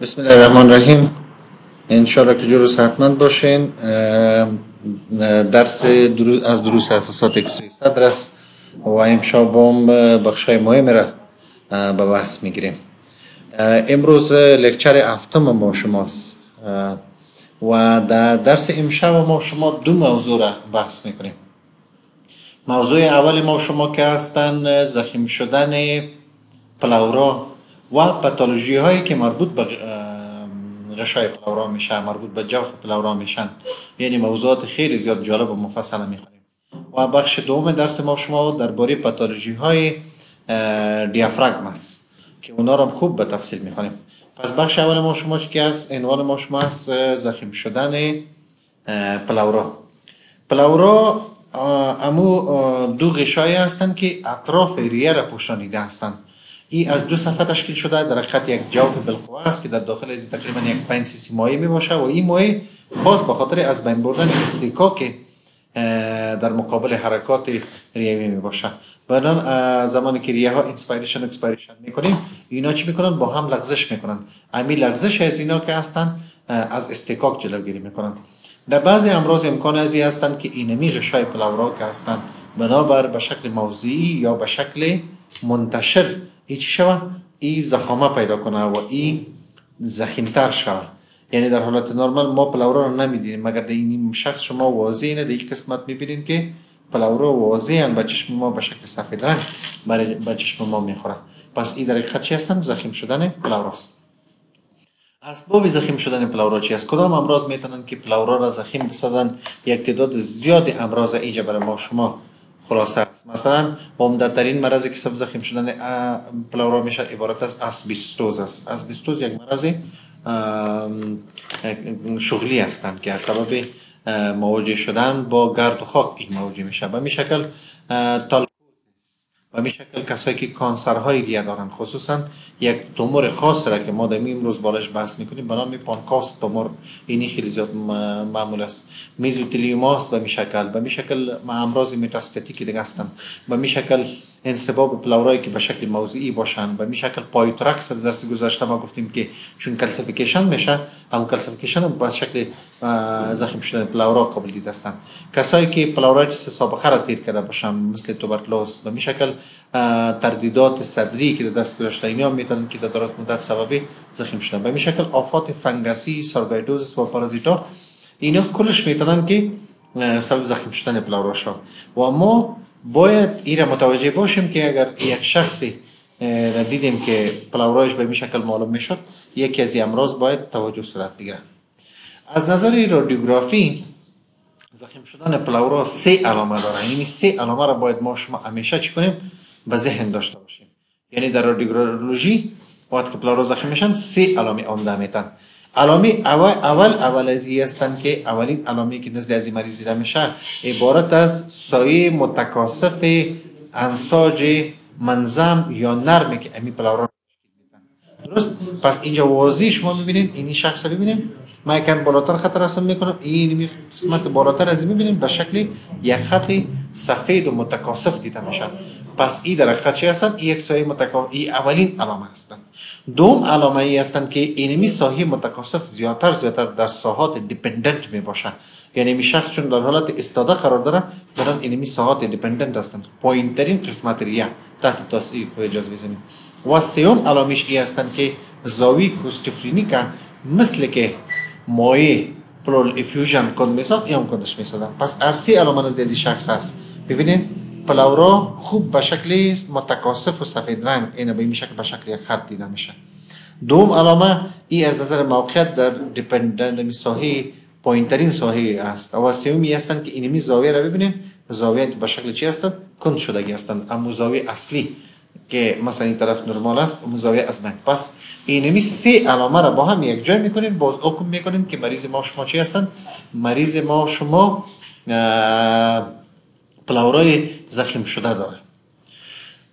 بسم الله الرحمن الرحیم. انشالله که جور و صحتمند باشین. درس از دروس اساسات اکسری صدر است و امشب هم بخشای مهم را به بحث میگیریم. امروز لکچر هفتم ما شماست و در درس امشب ما شما دو موضوع را بحث میکنیم. موضوع اول ما شما که هستن زخم شدن پلورا و پاتولوژی هایی که مربوط به غشای پلورا میشه، مربوط به جوف پلورا میشن، یعنی موضوعات خیلی زیاد جالب و مفصل میخونیم. و بخش دوم درس ما شما درباره پاتولوژی های دیافراگم است که اونا رو خوب به تفصیل میخونیم. پس بخش اول ما شما که است، عنوان ما شما است زخم شدن پلورا. پلورا امو دو غشایی هستند که اطراف ریه را پوشانیده هستند. این از دو صفحه تشکیل شده. در حقیقت یک جوف بالقوه است که در داخل از تقریبا یک 5 سی مایع می باشه و این مایع خاص به خاطر از بین بردن استحکاک در مقابل حرکات ریوی می باشه. بعدن زمانی که ریه ها اینسپایریشن و اکسپایریشن میکنیم، اینا چی میکنن؟ با هم لغزش میکنن. امی لغزش از اینا که هستن از استحکاک جلوگیری میکنن. در بعضی امراض امکان ازی هستند که اینمی غشای پلورا که هستند بنابر به شکل موضعی یا به شکل منتشر ای چی شوه؟ ای زخامه پیدا کنه و ای زخیمتر شوه. یعنی در حالت نرمال ما پلورا رو نمیدینیم، مگر در این شخص شما واضح اینه. در یک قسمت میبینین که پلورا واضحاً به چشم ما به شکل سفید رنگ به چشم ما میخوره. پس این در حقیقت چی هستن؟ زخیم شدن پلوراست. اسباب زخیم شدن پلورا چی است؟ کدام امراض میتونن که پلورا را زخیم بسازن؟ یک تعداد زیاد امراض اینجا برای ما شما خلاصه است. مثلا عمده ترین مرضی که سبب زخیم شدن پلورا میشه عبارت از اسبستوز است. اسبستوز یک مرض شغلی هستند که سبب مواجه شدن با گرد و خاک این مواجه میشه. به می شکل و می شکل کسایی که کانسرهای ریه دارن، خصوصا یک تومور خاص را که ما در امروز بالش بحث میکنیم به نام پانکاست تومور، اینی خیلی زیاد معمول است. میزوتلیوماس به می شکل امراض متاستاتیک دیگه هستند. به می شکل انسباب پلورایی که به شکل موضعی باشن. به می شکل پایوتراکس در درس گذشته ما گفتیم که چون کلسیفیکیشن میشه، هم کلسیفیکیشن به شکل زخم شدن پلورا قابل دید هستند. کسایی که پلورای سابقه را تیر کرده باشن مثل توبرکلوز، به می شکل تردیدات صدری که در دست گذاشته، اینا میتونن که در دراز مدت سبب زخم شدن. به می شکل آفات فنگسی، سارگایدوزیس و پارازیتا، اینا کلش میتونن که سبب زخم شدن پلورا شد. و ما باید این را متوجه باشیم که اگر یک شخصی را دیدیم که پلورایش به می شکل معلوم میشد، یکی از امراض باید توجه صورت بگیره. از نظر رادیوگرافی زخم شدن پلورا 3 علامه داره. این 3 علامه را باید ما شما همیشه چی کنیم؟ به ذهن داشته باشیم. یعنی در رادیولوژی وقتی که پلورا زخم میشن 3 علامه عمده میتن. علامه اول از این هستند که اولین علامه که نزد از این مریض دیده میشه عبارت از سایه متکاثف انساج منظم یا نرمی که امی پلورا درست. پس اینجا واضح شما میبینید این شخص رو ببینید، ما یکم بالاتر خط رسم میکنم، این قسمت بالاتر از میبینید به شکل یک خط سفید و متکاثف دیده میشه. پس این در حقیقت چی هستن؟ این یک سایه متکاثف، این اولین علامه هستن. دوم علامه ای هستن که اینمی سایه متکاثف زیادتر در ساحات دیپندنت می باشه. یعنی می شخص چون در حالت استاده قرار داره، برن اینمی ساحات دیپندنت هستن. پایین ترین قسمت ریه تحت تاثیر قوه جاذبه زمین. و سوم علامش ای هستن که زاویه کوستوفرینیکا مثل که مایع پلورال افیوژن کند میساد یا کندش میسادن. پس ارسی علامه نزد از شخص هست. ببینید پلورا خوب به شکل متکاثف و سفید رنگ اینه به این شکل به شکل خط دیده میشه. دوم علامه ای از نظر موقعیت در دیپندنت ساحه پایین ترین ساحه است. و سومی هستند که اینمی زاویه را ببینید، زاویه به شکل چی هستند؟ کند شدگی هستند. اما زاویه اصلی که مثلا این طرف نرمال است، اما زاویه از بین. پس اینمی 3 علامه را با هم یک جای میکنیم، باز حکم میکنیم که مریض ما شما چی هستند؟ مریض ما شما پلورای زخم شده داره.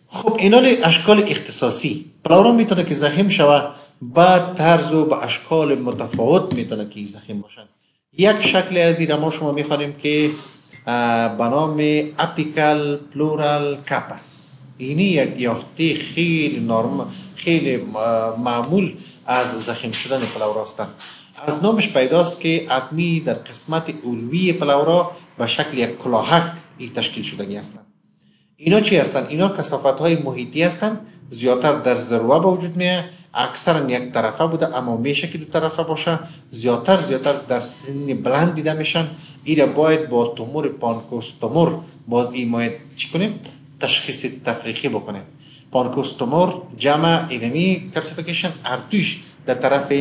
خب اینا اشکال اختصاصی. پلورا میتونه که زخم شوه با طرز و با اشکال متفاوت میتونه که زخم باشن. یک شکل از این ما شما میخوانیم که به نام اپیکال پلورال کاپس. اینی یک یافته خیلی خیلی معمول از زخم شدن پلورا هستند. از نامش پیداست که اتمی در قسمت علوی پلورا به شکل یک کلاهک تشکیل شدگی هستند. اینا چی هستند؟ اینا کثافت های محیطی هستند، زیادتر در ذروه به وجود میاد، اکثرا یک طرفه بوده اما میشه که دو طرفه باشه، زیادتر در سن بلند دیده میشن. ایره باید با تومور پانکوستومور باز این باید چی کنیم؟ تشخیص تفریقی بکنیم. پانکوستومور جمع اینمی کلسیفیکیشن اردوش در طرف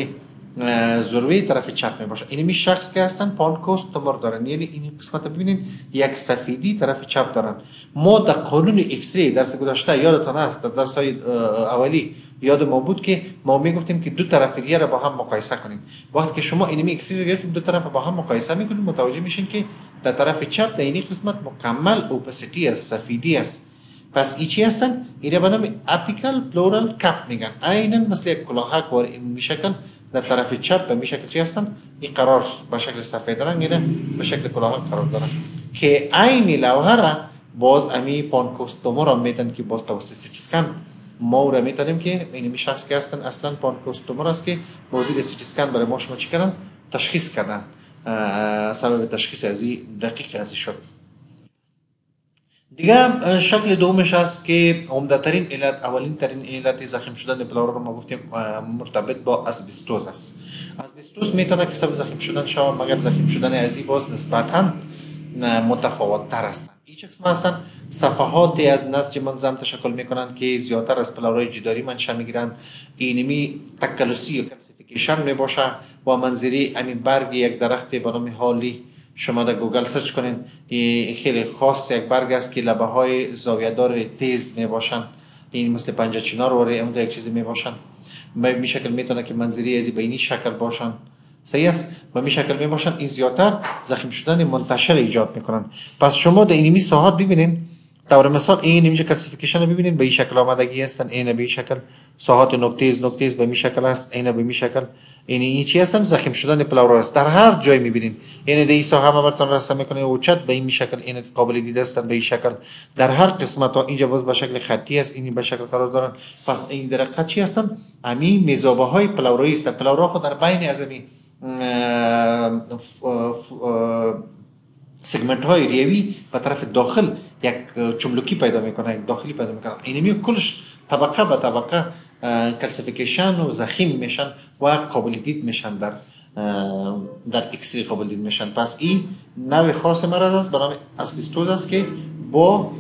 ذروه طرف چپ می باشه. اینمی شخص که هستن پانکوستومور دارن، یعنی این قسمت ببینین یک سفیدی طرف چپ دارن. ما در قانون ایکس ری درس گذشته یادتان است، در درس های اولی یاد ما بود که ما میگفتیم که دو طرف دیگه را با هم مقایسه کنیم. وقتی که شما اینمی ایکس ری رو گرفتید دو طرف با هم مقایسه میکنید، متوجه میشین که در طرف چپ در این قسمت مکمل اوپاسیتی است، سفیدی است. پس ای چی هستن؟ اینا به نام اپیکال پلورال کپ میگن. عیناً مثل یک کلاهک و این شکل در طرف چپ به شکل چی هستن؟ این قرار به شکل سفید رنگ، اینا به شکل کلاهک قرار دارن که عین لوحه را باز امی پانکوستومور را میتن که باز توسط سی تی اسکن ما را میتونیم که این شخص که هستن اصلا پانکوستومور است که بازی سی تی اسکن برای ما شما چی کردن؟ تشخیص کردن. سبب تشخیص ازی دقیق ازی شد. دیگه شکل دومش است که عمده ترین علت، اولین ترین علت زخم شدن پلورا رو ما گفتیم مرتبط با اسبستوز است. اسبستوز میتونه که سبب زخم شدن شود، مگر زخم شدن ازی باز نسبتاً متفاوت تر هستند. این قسم هستن صفحاتی از نسج منظم تشکل میکنن که زیادتر از پلورای جداری منشأ میگیرن. اینمی تکلسی یا کلسیفیکیشن میباشه و منظری همین برگ یک درخت به نام هالی، شما در گوگل سرچ کنین، خیلی خاص یک برگ است که لبه های زاویه دار تیز می باشن. این مثل پنجه چنار وری اون یک چیزی می باشن. به شکل میتونه که منظری ازی به این شکل باشن. صحیح است؟ به این شکل می باشن. این زیادتر زخم شدن منتشر ایجاد میکنن. پس شما در اینمی ساحات ببینین، طور مثال این اینجا کلسیفیکیشن رو ببینین به این شکل آمدگی هستن. این به این شکل ساحات نقطه‌ایز به این شکل است، این به این شکل. این چی هستن؟ زخم شدن پلورا است. در هر جای میبینین. این در این ساحه ما براتون رسم میکنه و چت به این شکل این قابل دیده است به این شکل. در هر قسمت ها اینجا باز به شکل خطی است، این به شکل قرار دارن. پس این درقت چی هستن؟ امی میزابه های پلورایی است. پلورا خود در بین از امی سگمنت های ریوی به طرف داخل یک چملکی پیدا میکنه، یک داخلی پیدا میکنه. اینمی کلش طبقه به طبقه کلسیفیکیشن و زخیم میشن و قابل دید میشن، در ایکس ری قابل دید میشن. پس این نوع خاص مرض است به نام اسبستوز است که با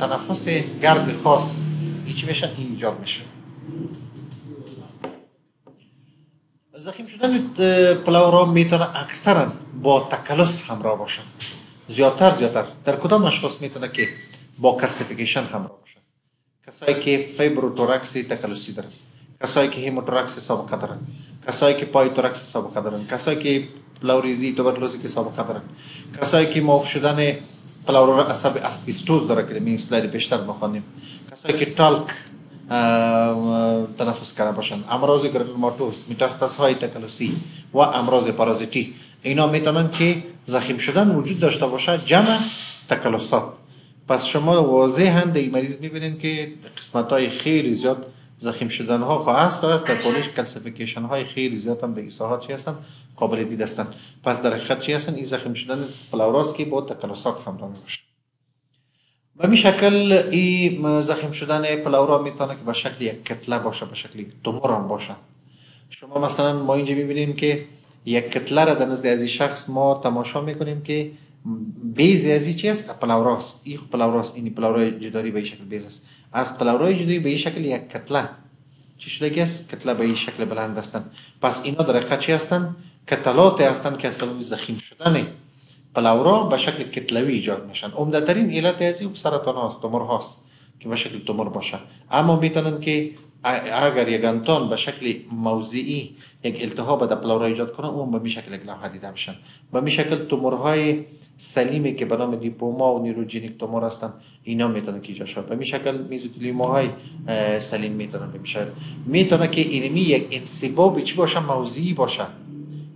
تنفس گرد خاص چی میشه؟ ایجاد میشه. زخم شدن پلورا میتونه اکثرا با تکلس همراه باشه. زیادتر در کدام اشخاص میتونه که با کلسیفیکیشن همراه باشه؟ کسایی که فیبروتوراکس تکلسی دارن، کسایی که هیموتوراکس سابقه دارن، کسایی که پایتوراکس سابقه دارن، کسایی که پلوریزی توبرکلوزی که سابقه دارن، کسایی که معاف شدن پلورا عصب اسبستوز داره که می اسلاید بیشتر بخونیم، کسایی که تالک تنفس کرده باشن، امراض گرانولوماتوس، متاستاز های تکلسی و امراض پارازیتی، اینا میتونن که زخم شدن وجود داشته باشه جمع تکلسات. پس شما واضحاً در این مریض میبینین که قسمت های خیلی زیاد زخم شدن ها خواهست است. در پولیش کلسیفیکیشن های خیلی زیاد هم در این ساحات چی هستن؟ قابل دید هستن. پس در حقیقت چی هستن؟ این زخم شدن پلوراست که با تکلسات همراه میباشه. به این شکل این زخم شدن پلورا میتونه که به شکل یک کتله باشه، به شکل تومور هم باشه. شما مثلا ما اینجا میبینیم که یک کتله را در نزد از این شخص ما تماشا میکنیم که بیز ازی چی است؟ پلوراست. این پلوراست، این پلورای جداری به این شکل بیز است. از پلورای جداری به این شکل یک کتله چی شده که است؟ کتله به این شکل بلند هستند. پس اینا در حقیقت چی هستند؟ کتلات هستند که سبب زخم شدن پلورا به شکل کتلوی ایجاد میشن. عمده ترین علت ازی سرطان هاست، تومور هاست که به شکل تومور باشه. اما میتونن که اگر یک انتان به شکل موضعی یک التهاب در پلورا ایجاد کنه، اون به این شکل یک لوحه دیده میشن. به این شکل تومورهای سلیمی که به نام لیپوما و نیروژنیک تومور هستند، اینا میتونه که ایجاد شه. به این شکل میزوتلیوماهای سلیم میتونن بمیشه. میتونه که اینمی یک انسباب چی باشه؟ موضعی باشه.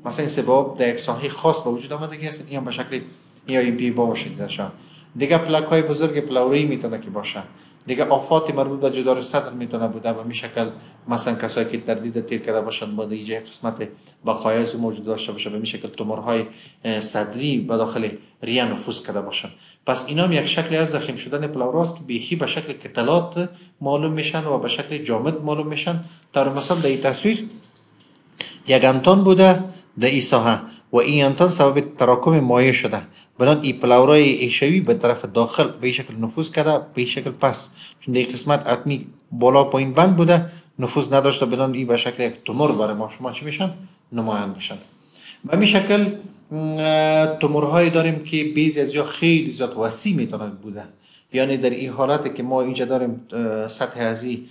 مثلا انسباب در یک ساحه خاص به وجود آمدگی هست، این به شکل ای پی با باشه دیده. دیگه پلاک های بزرگ پلوری میتونه که باشه. دیگه آفات مربوط به جدار صدر میتونه بوده و می شکل مثلا کسایی که تردید تیر کرده باشند با دیگه قسمت بقایای موجود داشته باشه به می شکل تومورهای صدری به داخل ریه نفوذ کرده باشند. پس اینا هم یک شکلی از زخم شدن پلوراست که بیخی به شکل کتلات معلوم میشن و به شکل جامد معلوم میشن. در مثال در این تصویر یک انتان بوده در این ساحه و این انتان سبب تراکم مایع شده، بنان این پلورای ایشوی به طرف داخل به شکل نفوذ کرده به شکل پس، چون در قسمت اتمی بالا پایین بند بوده نفوذ نداشته، بنان این به شکل یک تومور برای ما شما چی میشن نمایان میشن. به همین شکل تومورهایی داریم که بیز از یا خیلی زیاد وسیع میتونند بوده، یعنی در این حالت که ما اینجا داریم سطح ازی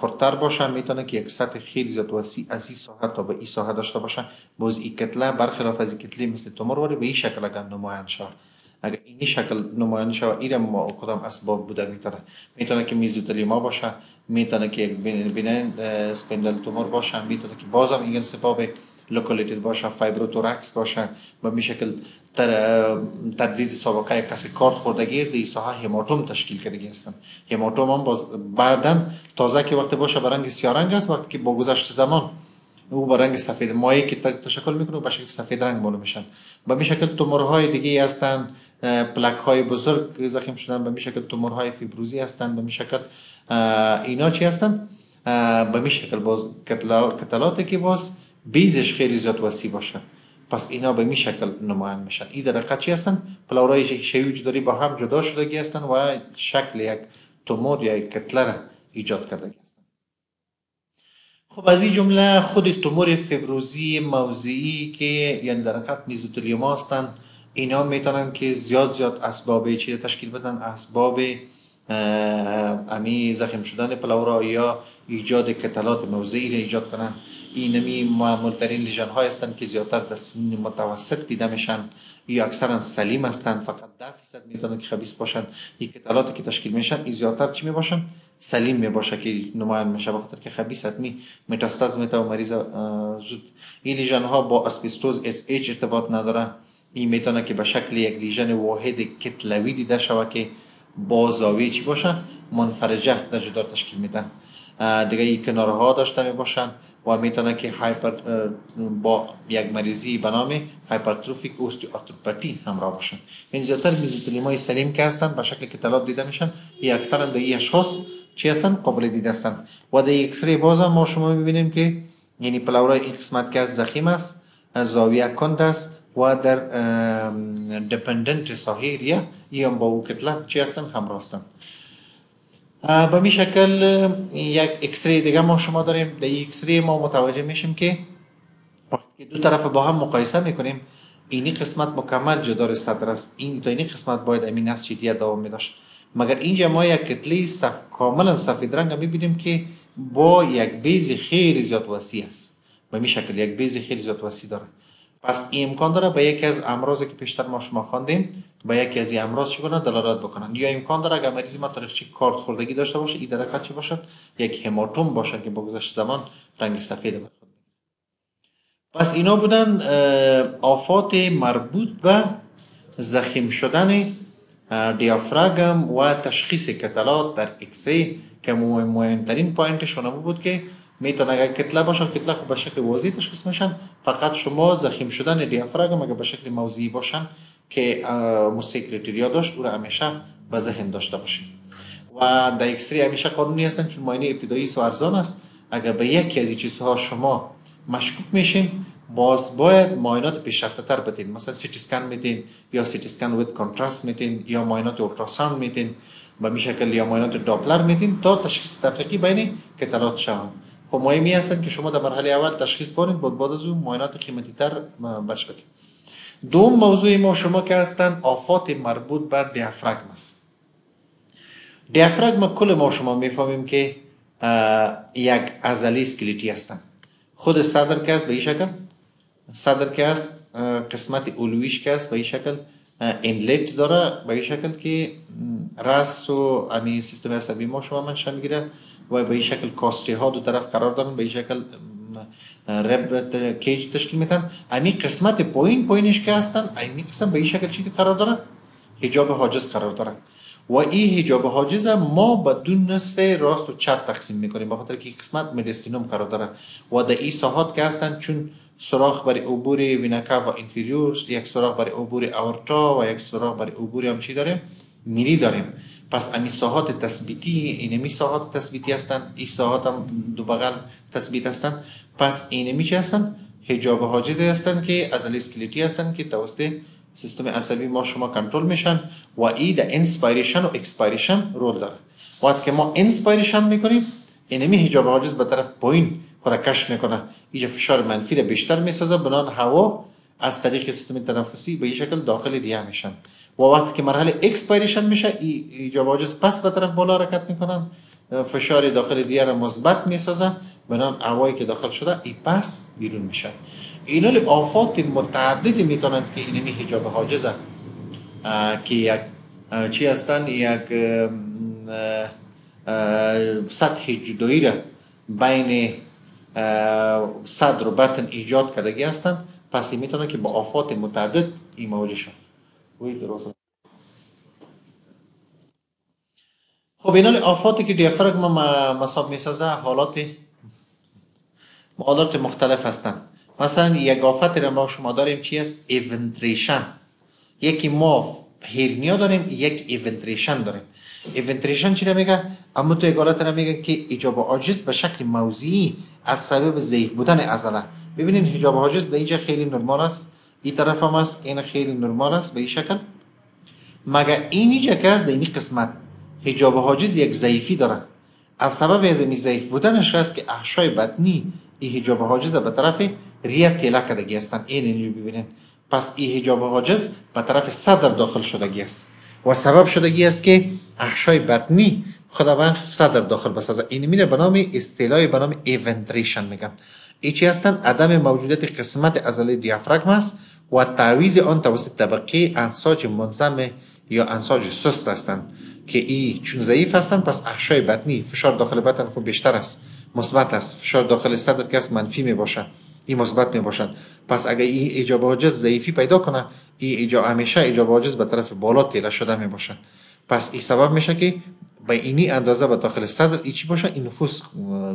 خردتر باشه میتونه که یک سطح خیلی زیاد وسیع از این ساحه تا به این ساحه داشته باشه. باز این کتله برخلاف از این کتله مثل تومور ولی به این شکل اگر نمایان شود، اگر این شکل نمایان شود این ما کدام اسباب بوده میتونه که میزوتلیوما باشه، میتونه که بینن اسپندل تومور باشه، میتونه که بازم این سبب لوکالیتد باشه، فایبروتوراکس باشه، به می شکل تردید سابقه کسی کار خوردگی است، در این ساحه هماتوم تشکیل کردگی هستند. هماتوم هم باز بعدا تازه که وقت باشه به رنگ سیاه رنگ است، وقتی که با گذشت زمان او به رنگ سفید مایع که تشکل میکنه به شکل سفید رنگ معلوم میشن. به می شکل تومورهای دیگه هستند، پلک های بزرگ زخم شدن، به می شکل تومورهای فیبروزی هستند، به می شکل اینا چی هستند؟ به می شکل باز کتلاتی که باز بیزش خیلی زیاد وسیع باشه، پس اینا به می شکل نمایان میشن. این در حقیقت چی هستن؟ پلورای شیوی جداری با هم جدا شدگی هستن و شکل یک تومور یا یک کتله را ایجاد کردگی هستن. خب از این جمله خود تومور فیبروزی موضعی که یعنی در حقیقت میزوتلیوما هستن، اینا میتونن که زیاد اسباب چی تشکیل بدن، اسباب امی زخم شدن پلورا یا ایجاد کتلات موضعی را ایجاد کنن. اینمی معمولترین لیژن های هستند که زیادتر در سن متوسط دیده میشن یا اکثرا سلیم هستند، فقط 10% میتونن که خبیث باشن. این کتلاتی که تشکیل میشن این زیادتر چی میباشن؟ سلیم میباشه که نمایان میشه، بخاطر که خبیث حتمی متاستاز میته و مریض زود. این لیژن ها با اسبستوز هیچ ارتباط نداره، این میتونه که به شکل یک لیژن واحد کتلوی دیده شود که با زاویه چی باشه؟ منفرجه در جدار تشکیل میدن. دیگه این کنارها داشته میباشن و میتونه که با یک مریضی به نام هایپرتروفیک اوستیوآرتروپاتی همراه باشن. این زیادتر میزوتلیومای سلیم که هستن به شکل کتلات دیده میشن، این اکثرا در این اشخاص چی هستن؟ قابل دیده هستن. و در ایکس ری باز هم ما شما میبینیم که یعنی پلورای این قسمت که از زخیم است، زاویه کند است و در دپندنت ساحه ریه این با او کتله چی هستن؟ همراه هستن. به می شکل یک ایکس ری دیگه ما شما داریم. در ایکس ری ما متوجه میشیم که وقتی دو طرف با هم مقایسه میکنیم اینی قسمت مکمل جدار صدر است، این تا اینی قسمت باید امین است چیدیه دوام میداشت، مگر اینجا ما یک کتله کاملا سفید رنگ میبینیم که با یک بیز خیلی زیاد وسیع است، به می شکل یک بیز خیلی زیاد وسیع داره. پس این امکان داره به یکی از امراضی که پیشتر ما شما خواندیم به یکی از این امراض چی کنن؟ دلالت بکنن. یا امکان داره اگر مریض ما تاریخچه کارد خوردگی داشته باشه، این در چی باشه؟ یک هماتوم باشه که با گذشت زمان رنگ سفید بر خود. پس اینا بودن آفات مربوط به زخم شدن دیافراگم و تشخیص کتلات در ایکس ری که مهمترین پوینتشون بود که میتونه اگر کتله باشه کتله خب به شکل واضح تشخیص میشن، فقط شما زخم شدن دیافراگم اگر به شکل موضعی باشن که موسی کریتریا داشت او را همیشه به ذهن داشته باشید. و در ایکس ری همیشه قانونی هستن چون معاینه ابتدایی و ارزان است. اگر به یکی از این چیزها شما مشکوک میشین باز باید معاینات پیشرفته تر بدین، مثلا سی تی اسکن میدین یا سی تی اسکن ویت کانتراست میدین یا معاینات اولتراساوند میدین به می شکل یا معاینات داپلر میدین تا تشخیص تفریقی بین کتلات شوند. خب مهمی هستن که شما در مرحله اول تشخیص کنید بعد از اون معاینات قیمتی تر برش بدید. دوم موضوع ما شما که هستن آفات مربوط بر دیافراگم است. دیافراگم کل ما شما میفهمیم که یک عضله اسکلتی هستن. خود صدر که است به این شکل، صدر که است قسمت علویش که است به این شکل اینلت داره به این شکل که راس و امی سیستم عصبی ما شما منشأ میگیره و به این شکل کاستی ها دو طرف قرار دارن به این شکل رب کیج تشکیل میتن. امی قسمت پایینش که هستن امی قسم به این شکل چی قرار داره؟ حجاب حاجز قرار داره و این حجاب حاجز ما به دو نصف راست و چپ تقسیم میکنیم، بخاطر که این قسمت مدستینوم قرار داره و در این ساحات که هستن چون سوراخ برای عبور وینا و انفیریورس، یک سوراخ برای عبور اورتا و یک سوراخ برای عبور هم چی داریم، میری داریم. پس امی ساحات تثبیتی، اینمی ساحات تثبیتی هستن، این ساحات هم دو بغل تثبیت هستن. پس اینمی چی هستن؟ حجاب حاجز هستن که عضله اسکلتی هستن که توسط سیستم عصبی ما شما کنترل میشن و ای در انسپایریشن و اکسپایریشن رول داره. وقتی که ما انسپایریشن میکنیم اینمی حجاب حاجز به طرف پایین خود کش میکنه، اینجا فشار منفی را بیشتر میسازه، بنان هوا از طریق سیستم تنفسی به این شکل داخل ریه میشن و وقتی که مرحله اکسپایریشن میشه این حجاب حاجز پس به طرف بالا حرکت میکنن، فشار داخل ریه را مثبت میسازه، بنان هوایی که داخل شده این پس بیرون میشه. اینال آفات متعددی میتونن که اینمی حجاب حاجزه که یک چی هستن، یک سطح جدایی را بین صدر و بطن ایجاد کردگی هستن. پس این میتونن که با آفات متعدد این مواجه شن. خب اینال آفاتی که دیافراگم مصاب میسازه حالات مختلف هستن. مثلا یک آفت را ما شما داریم چی است؟ ایونتریشن. یکی ما هرنیا داریم، یک ایونتریشن داریم. ایونتریشن چی را میگه؟ اما تو یک حالت را میگه که حجاب حاجز به شکل موضعی از سبب ضعیف بودن عضله. ببینید حجاب حاجز در اینجا خیلی نرمال است، این طرف هم است، این خیلی نرمال است به این شکل. مگه اینجا که است در این قسمت حجاب حاجز یک ضعیفی داره، از سبب از این ضعیف بودنش هست که احشای بطنی این حجاب حاجز به طرف ریه تیله کردگی هستن. اینجا ببینید. پس این حجاب حاجز به طرف صدر داخل شدگی است و سبب شدگی است که احشای بطنی خدا به صدر داخل بسازه. این میره به نام اصطلاحی به نام ایونتریشن میگن. این چی هستن؟ عدم موجودیت قسمت عضله دیافراگم است و تعویض آن توسط طبقه انساج منظم یا انساج سست هستند که این چون ضعیف هستند پس احشای بطنی فشار داخل بطن خود بیشتر است، مثبت است. فشار داخل صدر که است منفی می باشه، این مثبت می باشند. پس اگر این حجاب حاجز ضعیفی پیدا کنه این همیشه حجاب حاجز به طرف بالا تیله شده می باشه. پس این سبب میشه که به اینی اندازه به داخل صدر ای چی باشه، این نفوذ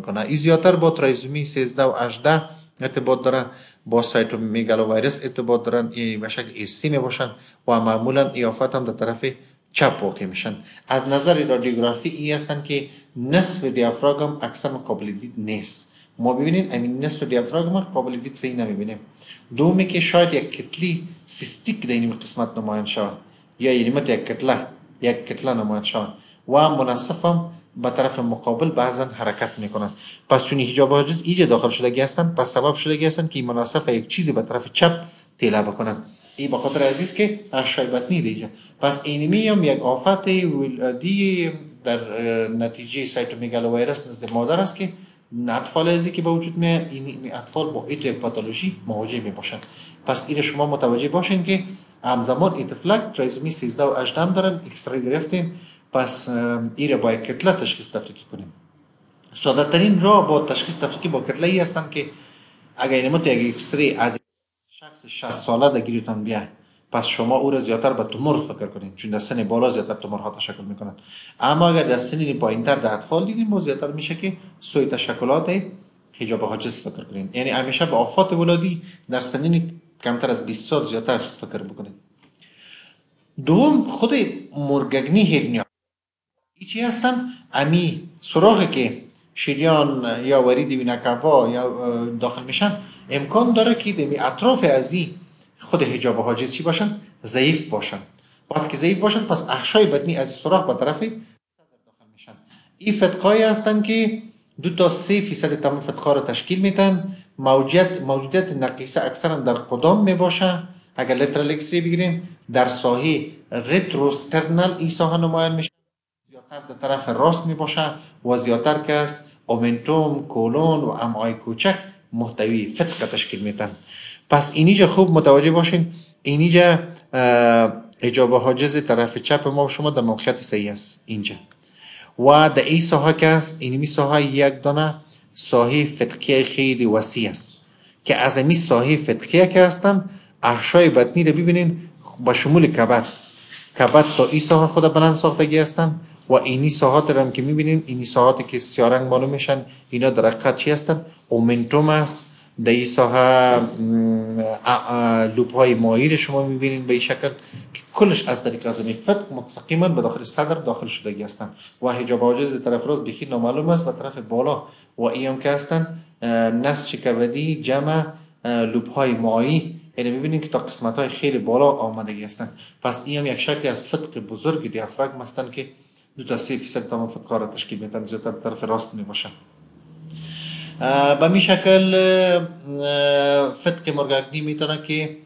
کنه. این زیادتر با ترایزومی 13 و 18 ارتباط دارن، با سایتومگالو ویروس ارتباط دارن، این به شکل ارسی می باشن و معمولا این آفات هم در طرف چپ واقع میشن. از نظر رادیوگرافی این هستن که نصف دیافراگم اکثر قابل دید نیست. ما ببینیم امین نصف دیافراگم قابل دید صحیح نمیبینیم. دومی که شاید یک کتلی سیستیک در این قسمت نمایان شود یا یعنی یک کتله نمایان شود و مناسب هم به طرف مقابل بعضا حرکت میکنن. پس چون حجاب حاجز ایجا داخل شدگی هستن پس سبب شدگی هستن که مناسب یک چیزی به طرف چپ تیله بکنن. این به خاطر عزیز که احشای بطنی دیجا. پس اینمی هم یک آفت ولادی در نتیجه سایتومگالو ویروس نزد مادر است که اطفال ازی که به وجود میاد این اطفال با این یک پاتولوژی مواجه می باشن. پس این شما متوجه باشین که همزمان این طفلک ترایزومی 13 و 18 دارن، اکسری گرفتین، پس این را با یک کتله تشخیص تفریقی کنیم. ساده ترین راه با تشخیص تفریقی با کتله ای هستند که اگر اینمو یک اکسری از شخص 60 ساله دگیرتان بیاد پس شما او را زیادتر به تومور فکر کنید، چون در سن بالا زیادتر تومورها تشکل میکنند. اما اگر در سن پایینتر در اطفال دیدیم زیادتر میشه که سوی تشکلات حجاب حاجز فکر کنید. یعنی همیشه به آفات ولادی در سنین کمتر از 20 سال زیادتر فکر بکنید. دوم خود مرگگنی هرنیا. این چی هستن؟ امی سراغی که شریان یا ورید وینکوا یا داخل میشن امکان داره که دمی اطراف ازی خود حجاب حاجز چی باشن؟ ضعیف باشن. وقتی که ضعیف باشن پس احشای بطنی از سوراخ به طرف صدر داخل میشن. این فتقایی هستن که 2 تا 3% تمام فتقا را تشکیل میدن. موجودیت نقیصه اکثرا در قدام میباشه. اگر لترال اکسری بگیریم در ساحه رتروسترنال این ساحه نمایان میشه، زیادتر در طرف راست میباشه و زیادتر که است اومنتوم، کولون و امعای کوچک محتوی فتقه تشکیل میدن. پس اینجا خوب متوجه باشین، اینجا حجاب حاجز طرف چپ ما و شما در موقعیت صحیح است اینجا و در این ساحه که است اینمی ساحه یک دانه ساحه فتقه خیلی وسیع است که از این ساحه فتقه که هستن احشای بطنی رو ببینین با شمول کبد کبد تا این ساحه خود بلند ساختگی هستن و اینی ساحات رو هم که میبینین، اینی ساحاتی که سیارنگ معلوم میشن، اینا در حقیقت چی هستن؟ اومنتوم است. در این ساحه لوپ های مایع رو شما میبینین به این شکل که کلش از طریق از فتق مستقیما به داخل صدر داخل شدگی هستن و حجاب حاجز طرف راست بخی نامعلوم است به طرف بالا و این هم که هستن نسج کبدی جمع لوپ های مایع. یعنی میبینیم که تا قسمت های خیلی بالا آمدگی هستن. پس این هم یک شکلی از فتق بزرگ دیافراگم هستن که 2 تا 3% تمام فتقه را تشکیل میدن، زیادتر به طرف راست میباشن. به می شکل فتق مرگاگنی میتونه که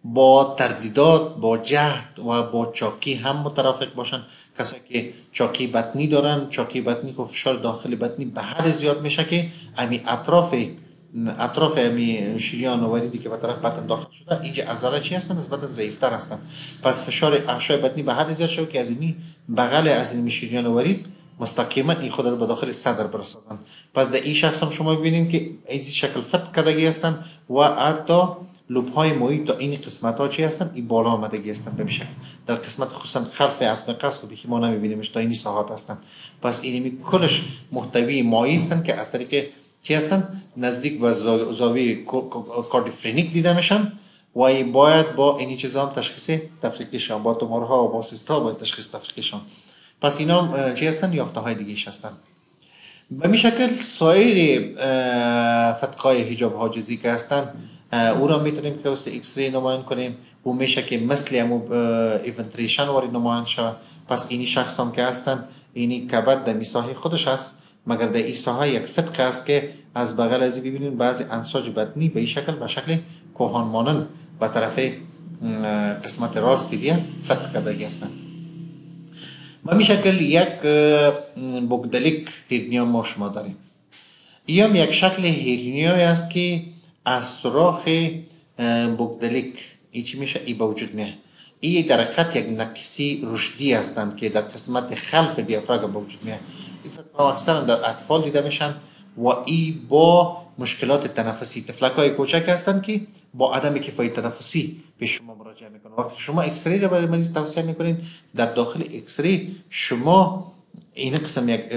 با تردیدات، با جهد و با چاقی هم مترافق باشن. کسایی که چاقی بطنی دارن، چاقی بطنی که فشار داخل بطنی به حد زیاد میشه که امی اطراف امی شریان وریدی که به طرف بطن داخل شده اینجا عضله چی هستن؟ نسبتا ضعیفتر هستن. پس فشار احشای بطنی به حد زیاد شده که از این بغل از این شریان ورید مستقیما این خود به داخل صدر برسازن. پس در این شخص هم شما ببینید که این شکل فتق کردگی هستن و حتی لوب های محیط تا این قسمت ها چی هستن؟ این بالا آمدگی هستن به شکل. در قسمت خصوصا خلف عظم قصد که ما نمیبینیمش تا این ساحات هستن. پس اینمی کلش محتوی مایع هستن که از طریق چی هستن؟ نزدیک به زاویه کاردیوفرنیک دیده میشن و این باید با این چیزا هم تشخیص تفریقیشان، با تومورها و با سیست‌ها باید تشخیص تفریقیشان. پس اینا چی هستن؟ یافته های دیگه هستن. به می شکل سایر فتقای حجاب حاجزی که هستن او را میتونیم که توسط ایکس ری نمایان کنیم. او میشه که مثل امو ایونتریشن واری نمایان شود. پس اینی شخص هم که هستن اینی کبد در میساحه خودش هست، مگر در این ساحه یک فتق است که از بغل ازی ببینید بعضی انساج بطنی به این شکل به شکل کوهان مانند به طرف قسمت راستی دیگه فتق کردگی هستند. به این شکل یک بوگدلیک هرنیا ما شما داریم. این هم یک شکل هرنیایی است که از سراخ بوگدلیک این چی میشه؟ ای به وجود میه. این در حقیقت یک نقصی رشدی هستند که در قسمت خلف دیافراگم به وجود میه. این فتقه اکثرا در اطفال دیده میشن و ای با مشکلات تنفسی، تفلک های کوچک هستند که با عدم کفایت تنفسی به شما مراجعه میکنن. وقتی شما ایکس ری را برای مریض توصیه میکنین، در داخل ایکس ری شما این قسم یک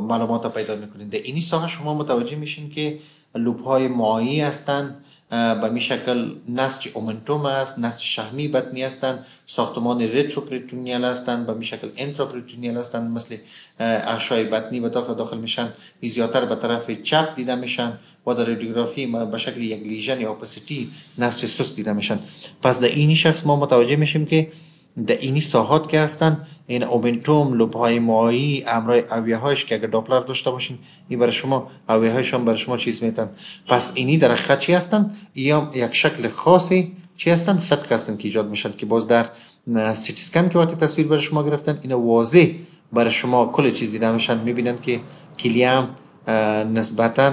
معلومات پیدا میکنین. در اینی ساحه شما متوجه میشین که لوب های مایعی هستند، به می شکل نسج اومنتوم است، نسج شحمی بطنی هستند، ساختمان ریتروپریتونیال هستند، به می شکل انتراپریتونیال هستند، مثل احشای بطنی به داخل میشن. زیادتر به طرف چپ دیده میشن و در رادیوگرافی به شکل یک لیژن یا اپاسیتی نسج سست دیده میشن. پس در اینی شخص ما متوجه میشیم که در اینی ساحات که هستن این اومنتوم، لوب های مایعی، امرای اویه هایش که اگر داپلر داشته باشین این برای شما اویه هایشان برای شما چیز میتن. پس اینی در حقیقت چی هستن؟ یا یک شکل خاصی چی هستن؟ فتق هستن که ایجاد میشن که باز در سیتی اسکن که وقتی تصویر برای شما گرفتن اینا واضح برای شما کل چیز دیده میشن. میبینن که کلیه هم نسبتا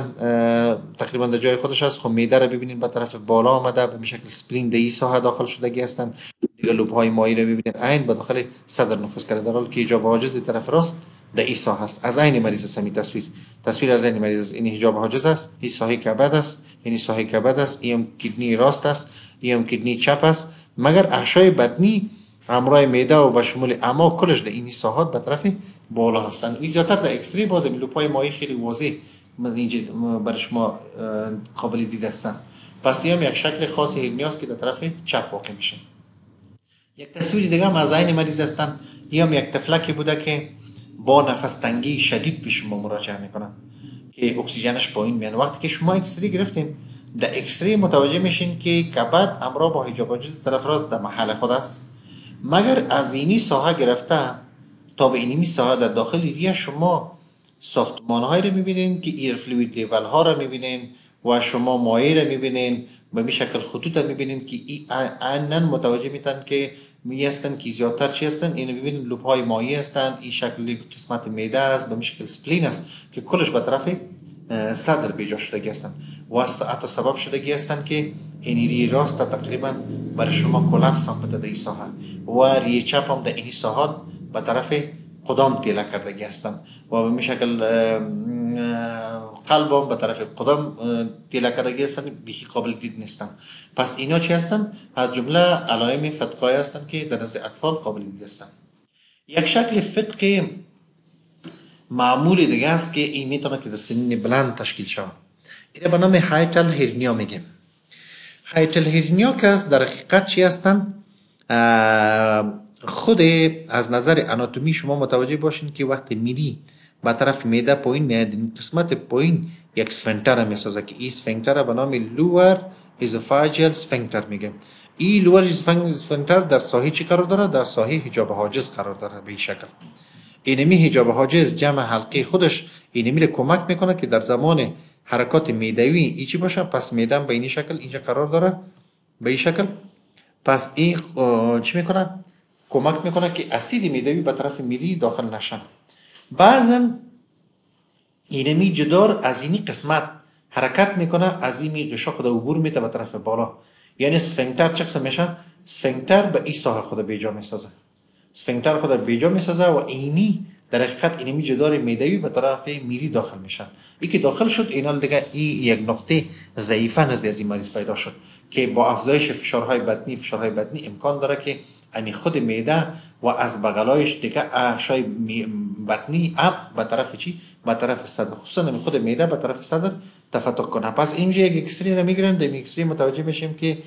تقریبا در جای خودش هست. خب معده رو ببینید به طرف بالا آمده، به شکل اسپلین در این ساحه داخل شدگی هستن. دیگه لوب های مایع رو ببینید عین به داخل صدر نفوذ کرده، در حالی که حجاب حاجز در طرف راست در این ساحه است. از عین مریض است. این تصویر از عین مریض است. این حجاب حاجز است، این ساحه کبد است، این ساحه کبد است، این کدنی راست است، این کدنی چپ است. مگر احشای بطنی همراه معده و به شمول اما کلش در این ساحات به طرف بالا هستند. این زیادتر در ایکس ری باز لوب های مایع خیلی واضح اینجا برای شما قابل دید هستند. پس این هم یک شکل خاص هرنیا است که در طرف چپ واقع میشه. یک تصویر دیگه هم از عین مریض هستن. این هم یک تفلکی بوده که با نفس تنگی شدید به شما مراجعه میکنن که اکسیژنش پایین میاد. وقتی که شما ایکس ری گرفتین، در ایکس ری متوجه میشین که کبد همراه با حجاب حاجز طرف راست در محل خود است، مگر از اینی ساحه گرفته تا به اینی ساحه در داخل ریه شما ساختمان هایی رو میبینین که ایر فلوید لیول ها رو میبینین و شما مایع رو میبینین، به این شکل خطوط رو میبینین که اینن متوجه میتن که می هستن که زیادتر چی هستن. اینو ببینید لوب های مایع هستن. این شکل قسمت معده است، به این شکل اسپلین است که کلش به طرف صدر بیجا شدگی هستن و حتی سبب شدگی هستن که این ریه راست تقریبا برای شما کلاپس هم بده در این ساحه و ریه چپ هم در این ساحات به طرف قدام تیله کردگی هستن و به این شکل قلبم به طرف قدم تیلکدگی هستن بیخی قابل دید نیستن. پس اینا چی هستن؟ از جمله علائم فتقایی هستن که در نزد اطفال قابل دید هستن. یک شکل فتق معمول دیگه است که این میتونه که در سنین بلند تشکیل شود. این به نام هایتل هرنیا میگیم. هایتل هرنیا که است در حقیقت چی هستن؟ خود از نظر آناتومی شما متوجه باشین که وقتی میری به طرف معده پایین میاد، این قسمت پایین یک اسفنکتر میسازه که این اسفنکتر به نام لور اسوفاژیال اسفنکتر میگه. این لور اسفنکتر در ساحه چی قرار داره؟ در ساحه حجاب حاجز قرار داره. به این شکل اینمی حجاب حاجز جمع حلقه خودش اینمی کمک میکنه که در زمان حرکات معدوی ای چی باشه. پس معده به این شکل اینجا قرار داره، به این شکل. پس این چی میکنه؟ کمک میکنه که اسید معدوی به طرف میری داخل نشن. بعضا اینمی جدار از اینی قسمت حرکت میکنه، از این غشا خود عبور میده به طرف بالا. یعنی اسفنکتر چه قسم میشه؟ اسفنکتر به این ساحه خود بیجا میسازه. اسفنکتر خود بیجا میسازه و اینی در حقیقت اینمی جدار معدوی به طرف میری داخل میشن. این که داخل شد اینال دیگه این یک نقطه ضعیفه نزد از این مریض پیدا شد که با افزایش فشارهای بطنی امکان داره که امی خود معده و از بغلایش دیگه احشای بطنی به طرف چی؟ به طرف صدر، خصوصا خود معده به طرف صدر تفتق کنه. پس اینجا یک اکسری رو میگیریم، در اکسری متوجه میشیم که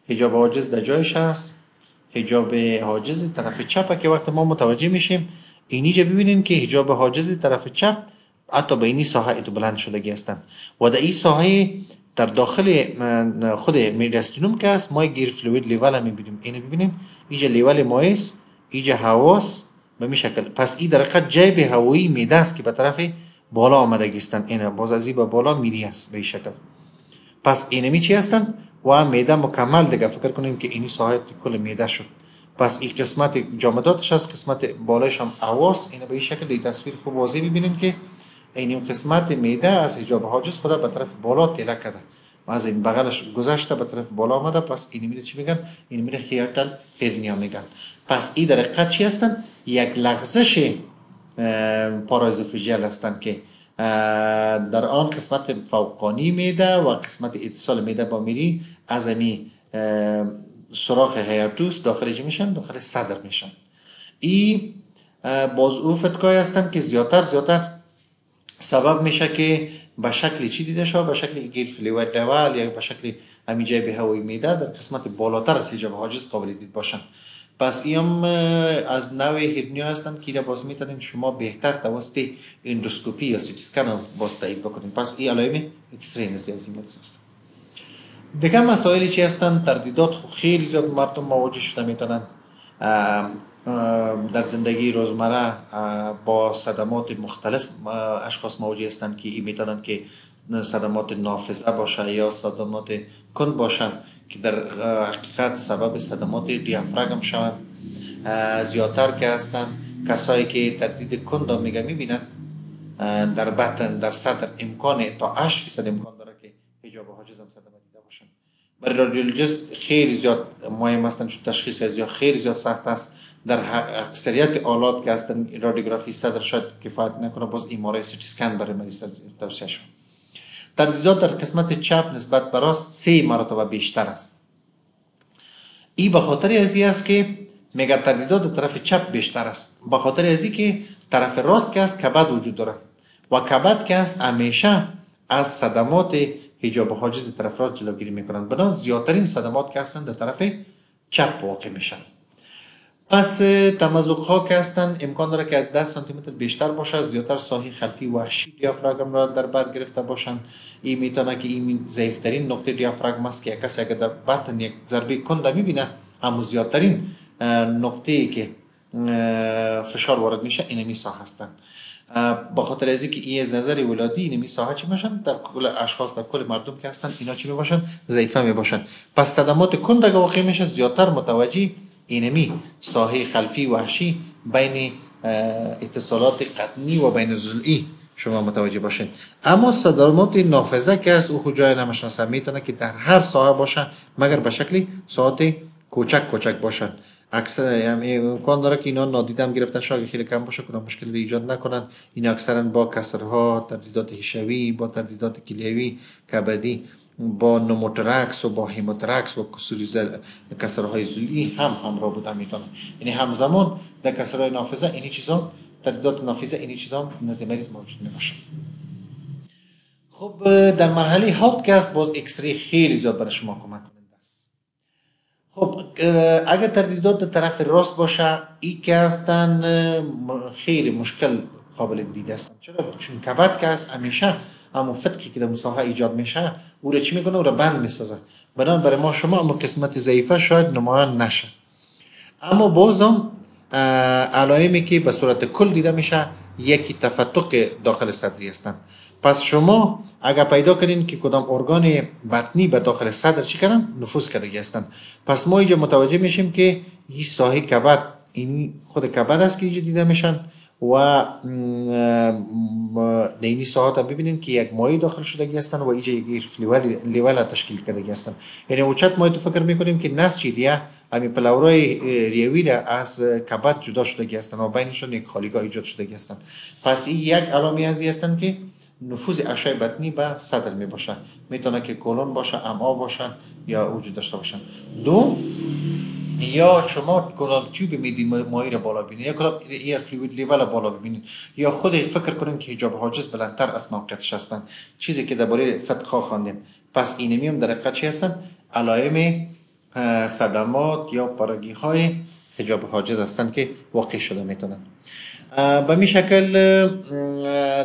حجاب حاجز در جایش هست. حجاب حاجز طرف چپ که وقت ما متوجه میشیم اینجا ببینین که حجاب حاجز طرف چپ حتی به اینی ساحه اتو بلند شدگی هستن و در این ساحه در داخل خود میدستینوم که است ما گیر فلوید لیول هم میبینیم. اینو ببینین اینجا لیول مایس، اینجا هواس به می شکل. پس این در حقیقت جیب هوایی میده است که به طرف بالا آمدگی هستن. اینا باز از این به بالا میری است به این شکل. پس اینمی چی هستن؟ و میده مکمل دیگه فکر کنیم که اینی ساحه کل میده شد. پس این قسمت جامداتش هست، قسمت بالایش هم هواس. اینا به این شکل دی تصویر خوب واضح ببینین که این قسمت میده از حجاب حاجز خدا به طرف بالا تله کرده و از این بغلش گذشته به طرف بالا آمده. پس این میره چی میگن؟ این میره هیرتل هرنیا میگن. پس این در حقیقت چی هستن؟ یک لغزش پارازوفیژیال هستن که در آن قسمت فوقانی میده و قسمت اتصال میده با میری از امی سوراخ هیرتوس داخل چی میشن؟ داخل صدر میشن. این باز او فتقای هستن که زیادتر سبب میشه که به شکل چی دیده شد؟ به شکل گیر فلوید لیول یا به شکل همین جیب هوایی میده در قسمت بالاتر از حجاب حاجز قابل دید باشن. پس این از نوع هرنیا هستن که را باز میتونین شما بهتر توسط اندوسکوپی یا سی تی اسکن باز تایید بکنین. پس این علائم ایکس ری نزد از این مریض است. دیگه مسائلی چی هستن؟ تردیدات خیلی زیاد مردم مواجه شده میتونن در زندگی روزمره با صدمات مختلف اشخاص مواجه هستند که این میتونن که صدمات نافذه باشه یا صدمات کند باشن که در حقیقت سبب صدمات دیافراگم شوند. زیادتر که هستن کسایی که تردید کند میگه میبینن در بطن در صدر امکان تا 8% امکان داره که حجاب حاجز هم صدمه دیده باشن. برای رادیولوژیست خیلی زیاد مهم هستن چون تشخیص از یا خیلی زیاد سخت است. در اکثریت آلات که هستن رادیوگرافی صدر شاید کفایت نکنه، باز ایم‌آرآی سی تی اسکن برای مریض توصیه شد. تردیدات در قسمت چپ نسبت به راست 3 مرتبه بیشتر است. این به خاطر از این است که میگه تردیدات در طرف چپ بیشتر است، به خاطر از این که طرف راست که است کبد وجود داره و کبد که است همیشه از صدمات حجاب حاجز طرف راست جلوگیری میکنن. بنابراین زیادترین صدمات که هستن در طرف چپ واقع میشن. پس تمزق ها که هستن امکان داره که از 10 سانتی متر بیشتر باشه، زیادتر ساحه خلفی وحشی دیافراگم را در بر گرفته باشن. این میتونه که این ضعیفترین نقطه دیافراگم است که کسی اگر در بطن یک ضربه کند میبینه همون زیادترین نقطه ای که فشار وارد میشه اینمی ساحه هستن. با خاطر از اینکه این از نظر ولادی اینمی ساحه چی میشن در کل اشخاص در کل مردم که هستن اینا چی میباشن؟ ضعیفه میباشن. پس صدمات کند اگه واقع میشه زیادتر متوجه اینمی ساحه خلفی وحشی بین اتصالات قطنی و بین ضلعی شما متوجه باشین. اما صدمات نافذه که از او خود جای نمیشناسه میتونه که در هر ساحه باشه مگر به شکل ساعت کوچک باشن. اکثر یعنی امکان داره که اینا نادیدم گرفتن، شاید خیلی کم باشه، کدام مشکلی ایجاد نکنن. این اکثرا با کسرها، تردیدات حشوی، با تردیدات کلیوی کبدی، با نوموترکس و با هیموترکس و کسرهای زولی هم همراه بودن میتونن. یعنی همزمان در کسرهای نافذه اینی چیزا، تردیدات نافذه اینی چیزا نزد مریض موجود میباشه. خب در مرحله هاپکست باز اکسری خیلی زیاد برای شما کمک کننده است. خب اگر تردیدات طرف راست باشه، ای که هستن خیلی مشکل قابل دیده هستن. چرا؟ چون کبد که هست همیشه همون فتکی که در مساحه ایجاد میشه او را چی میکنه؟ او را بند میسازه. بنابراین برای ما شما اما قسمت ضعیفه شاید نمایان نشه، اما بازم علائمی که به صورت کل دیده میشه یکی تفتق داخل صدری هستند. پس شما اگر پیدا کنین که کدام ارگان بطنی به داخل صدر چی کردن؟ نفوذ کردگی هستند، پس ما اینجا متوجه میشیم که این ساحه کبد، این خود کبد است که اینجا دیده میشن و در این ساعات هم ببینید که یک مایع داخل شدگی هستن و اینجا یک لیول تشکیل کردگی هستن. یعنی اوچت ما تو فکر میکنیم که نسج ریه همین پلاورای ریوی را از کبد جدا شدگی هستن و بینشون یک خالیگاه ایجاد شدگی هستن. پس این یک علامه ازی هستن که نفوذ اشعه بطنی به صدر می باشه. میتونه که کلون باشه، امعا باشن یا وجود داشته باشن. دو، یا شما کدام تیوب میدی مایع را بالا ببینید، یا کدام ایر فلوید لیول بالا ببینید، یا خود فکر کنید که حجاب حاجز بلندتر از موقعیتش هستند، چیزی که درباره فتقا خواندیم. پس این میام در حقیقت چی هستند؟ علائم صدمات یا پارگی های حجاب حاجز هستند که واقع شده میتونن. به می شکل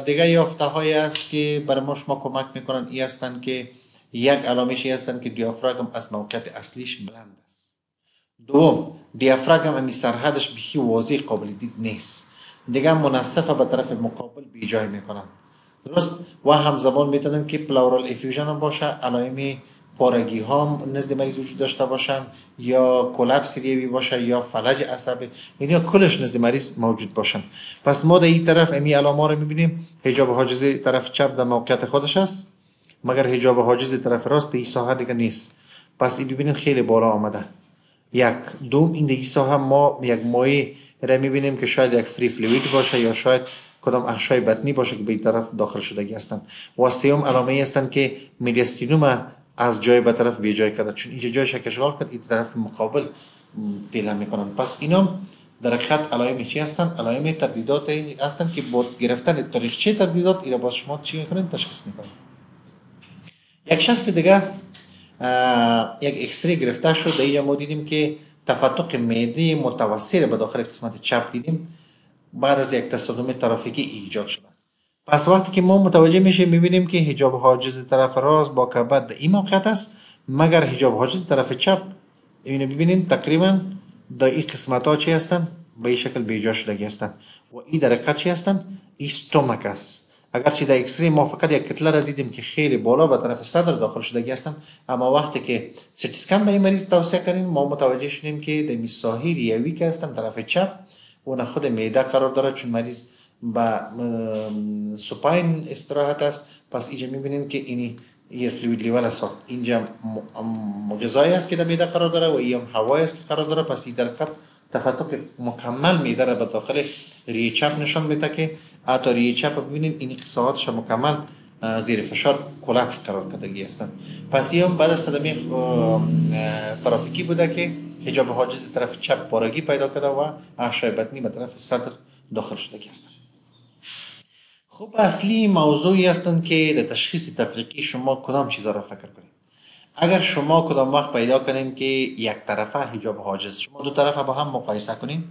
دیگه یافته های است که برای ما شما کمک میکنن، ای هستند که یک علامشی هستند که دیافراگم از موقعیت اصلیش بلند است. دوم، دیافراگم امی سرحدش بخی واضح قابل دید نیست، دیگه منصفه به طرف مقابل بی جای میکنن. درست؟ و همزمان میتونن که پلاورال افیوژن هم باشه، علائم پارگی ها نزد مریض وجود داشته باشن، یا کلپس ریوی باشه، یا فلج عصبی، یعنی کلش نزد مریض موجود باشن. پس ما در این طرف امی علامه رو میبینیم. حجاب حاجز طرف چپ در موقعیت خودش است، مگر حجاب حاجز طرف راست این ساحه دیگه نیست. پس این ببینید خیلی بالا آمده. یک دوم، این دیگه ساحه ما یک مایع را میبینیم که شاید یک فری فلوید باشه یا شاید کدام احشای بطنی باشه که به این طرف داخل شدگی هستند. و سوم علامه هستند که میدیاستینوم از جای به طرف بی جای کرده، چون اینجا جایش اشغال کرد، این طرف مقابل دیله میکنن. پس اینا در خط علائم چی هستند؟ علائم تردیدات هستند که با گرفتن تاریخچه تردیدات اینا با شما چی میکنن؟ تشخیص میکنن. یک شخص دیگه است، یک اکسری گرفته شد، در اینجا ما دیدیم که تفتق معده متوسط به داخل قسمت چپ دیدیم بعد از یک تصادم ترافیکی ایجاد شده. پس وقتی که ما متوجه میشیم میبینیم که حجاب حاجز طرف راست با کبد در این موقعیت است، مگر حجاب حاجز طرف چپ اینو ببینید تقریبا در این قسمت ها چی هستن؟ به این شکل بیجا شدگی هستن و این در حقیقت چی هستن؟ این ستومک است. اگرچه در اکسری ما فقط یک کتله را دیدیم که خیلی بالا به طرف صدر داخل شدگی هستن، اما وقتی که سیتی اسکن به این مریض توصیه کردیم ما متوجه شدیم که در مساحه ریوی که هستن طرف چپ اون خود معده قرار داره، چون مریض با سوپاین استراحت است. پس اینجا میبینیم که اینی ایر فلوید لیول ساخت، اینجا غذایی است که در معده قرار داره و این هوایی است که قرار داره. پس این در کف تفتق مکمل معده را به داخل ریه چپ نشان میده که حتی ریه چپ ببینید این قسمتش مکمل زیر فشار کلاپس قرار کردگی هستند. پس این بعد از صدمه ترافیکی بوده که حجاب حاجز طرف چپ پارگی پیدا کرده و احشای بطنی به طرف صدر داخل شده هستند. خب اصلی موضوعی هستند که در تشخیص تفریقی شما کدام چیزا را فکر کنید. اگر شما کدام وقت پیدا کنید که یک طرفه حجاب حاجز، شما دو طرفه با هم مقایسه کنید،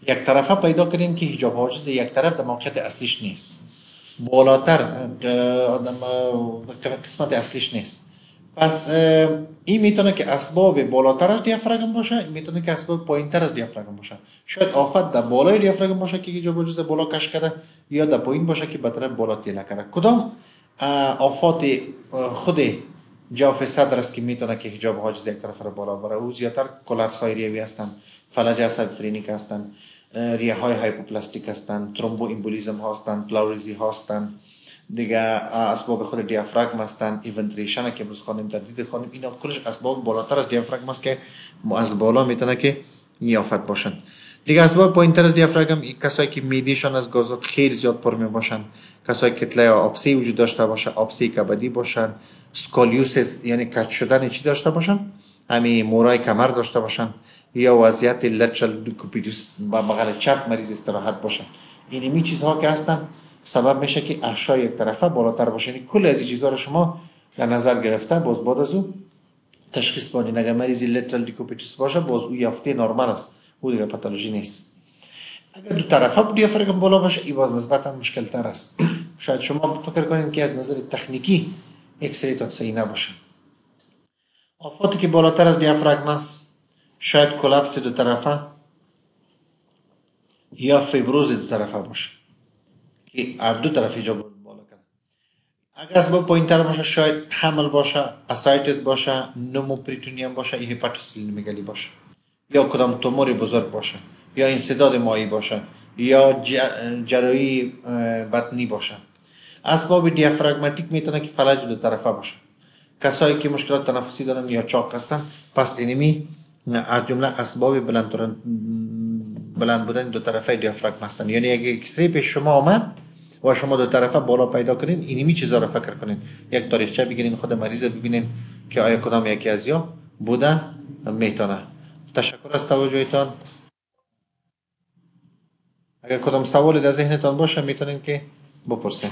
یک طرفه پیدا کنید که حجاب حاجز یک طرف در موقعیت اصلیش نیست، بالاتر قسمت اصلیش نیست، پس این میتونه که اسباب بالاتر از دیافراگم باشه، این میتونه که اسباب پایینتر از دیافراگم باشه. شاید آفت در بالای دیافراگم باشه که حجاب حاجز بالا کش کرده، یا در پایین باشه که به طرف بالا تیله کرده. کدام آفات خود جوف صدر است که میتونه که حجاب حاجز یک طرف را بالا بره؟ او زیادتر کلاپس های ریوی هستند، فلج عصب فرینیک هستند، ریه های هایپوپلاستیک هستند، ترومبو امبولیزم هستند، پلاوریزی هستند، دیگه اسباب خود دیافراگم هستند، ایونتریشن که امروز خواندیم تردید خواندیم، اینا کلش اسباب بالاتر از دیافراگم است که از بالا میتونه که یافت باشند. دیگه اسباب پایینتر از دیافراگم کسایی که میدیشان از گازات خیلی زیاد پر می باشند، کسایی که کتله آبسی وجود داشته باشه، آبسی کبدی باشند، سکالیوسیس یعنی کج شدن چی داشته باشند، همین مورای کمر داشته باشند، یا وضعیت لچل دوکوپیدوس با بغل چپ مریض استراحت باشند. اینمی چیزها که هستن سبب میشه که احشای یک طرفه بالاتر باشه. یعنی کل از این چیزها رو شما در نظر گرفته باز بعد از او تشخیص بدین. اگر مریضی لترال دیکوپیتوس باشه باز او یافته نرمال است، او دیگه پاتولوژی نیست. اگر دو طرفه دیافراگم بالا باشه این باز نسبتا مشکل تر است. شاید شما فکر کنید که از نظر تکنیکی اکسری صحیح نباشه. آفاتی که بالاتر از دیافراگم است شاید کلاپس دو طرفه یا فیبروز دو طرفه باشه که هر دو طرف ایجاب بالا کنه. اگر اسباب پایینتر باشه شاید حمل باشه، اسایتس باشه، نوموپریتونیوم باشه، هپاتوس پلینومگالی باشه، یا کدام توموری بزرگ باشه، یا انسداد مایی باشه، یا جراحی بطنی باشه. اسباب دیافراگماتیک میتونه که فلج دو طرفه باشه. کسایی که مشکلات تنفسی دارن یا چاق هستن پس اینمی از جمله اسباب بلند بودن دو طرفه دیافراگم هستن. یعنی اگه اکسری پیش شما آمد و شما دو طرفه بالا پیدا کنین اینمی چیزا رو فکر کنین، یک تاریخچه بگیرین خود مریض ببینین که آیا کدام یکی از یا بوده میتونه. تشکر از توجهتان. اگر کدام سوالی در ذهنتان باشه میتونین که بپرسین.